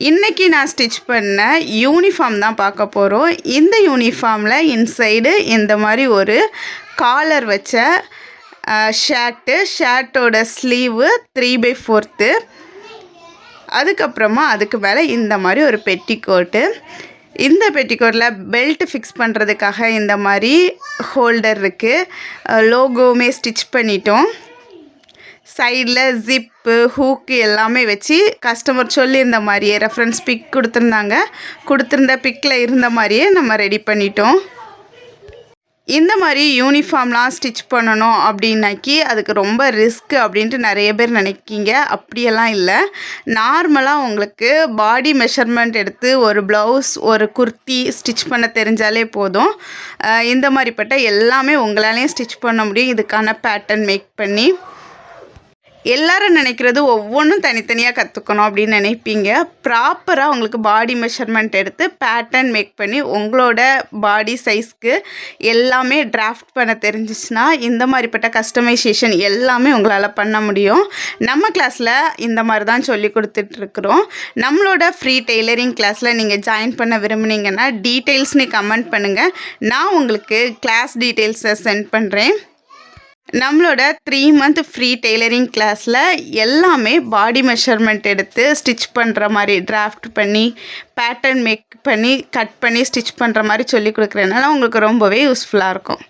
இன்றைக்கி நான் ஸ்டிச் பண்ண யூனிஃபார்ம் தான் பார்க்க போகிறோம். இந்த யூனிஃபார்மில் இன்சைடு இந்த மாதிரி ஒரு காலர் வச்ச ஷர்ட்டோட ஸ்லீவு 3/4, அதுக்கப்புறமா அதுக்கு மேலே இந்த மாதிரி ஒரு பெட்டிக்கோட்டு. இந்த பெட்டிக்கோட்டில் பெல்ட் ஃபிக்ஸ் பண்ணுறதுக்காக இந்த மாதிரி ஹோல்டர் இருக்குது. லோகோவுமே ஸ்டிச் பண்ணிட்டோம். சைடில் ஜிப்பு, ஹூக்கு எல்லாமே வச்சு கஸ்டமர் சொல்லியிருந்த மாதிரியே ரெஃபரன்ஸ் பிக் கொடுத்துருந்த பிக்கில் இருந்த மாதிரியே நம்ம ரெடி பண்ணிட்டோம். இந்த மாதிரி யூனிஃபார்ம்லாம் ஸ்டிச் பண்ணணும் அப்படின்னாக்கி அதுக்கு ரொம்ப ரிஸ்க்கு அப்படின்ட்டு நிறைய பேர் நினைக்கிங்க. அப்படியெல்லாம் இல்லை. நார்மலாக உங்களுக்கு பாடி மெஷர்மெண்ட் எடுத்து ஒரு ப்ளவுஸ், ஒரு குர்த்தி ஸ்டிச் பண்ண தெரிஞ்சாலே போதும். இந்த மாதிரிப்பட்ட எல்லாமே உங்களாலேயும் ஸ்டிச் பண்ண முடியும். இதுக்கான பேட்டர்ன் மேக் பண்ணி எல்லாரும் நினைக்கிறது ஒவ்வொன்றும் தனித்தனியாக கற்றுக்கணும் அப்படின்னு நினைப்பீங்க. ப்ராப்பராக உங்களுக்கு பாடி மெஷர்மெண்ட் எடுத்து பேட்டர்ன் மேக் பண்ணி உங்களோட பாடி சைஸ்க்கு எல்லாமே டிராஃப்ட் பண்ண தெரிஞ்சிச்சுன்னா இந்த மாதிரிப்பட்ட கஸ்டமைசேஷன் எல்லாமே உங்களால் பண்ண முடியும். நம்ம கிளாஸில் இந்த மாதிரி தான் சொல்லி கொடுத்துட்ருக்குறோம். நம்மளோட ஃப்ரீ டெய்லரிங் கிளாஸில் நீங்கள் ஜாயின் பண்ண விரும்புனீங்கன்னா டீட்டெயில்ஸ்னு கமெண்ட் பண்ணுங்கள். நான் உங்களுக்கு கிளாஸ் டீட்டெயில்ஸை சென்ட் பண்ணுறேன். நம்மளோட 3 மந்த் ஃப்ரீ டெய்லரிங் கிளாஸில் எல்லாமே பாடி மெஷர்மெண்ட் எடுத்து ஸ்டிச் பண்ணுற மாதிரி டிராஃப்ட் பண்ணி பேட்டர்ன் மேக் பண்ணி கட் பண்ணி ஸ்டிச் பண்ணுற மாதிரி சொல்லி கொடுக்குறதுனால உங்களுக்கு ரொம்பவே யூஸ்ஃபுல்லாக இருக்கும்.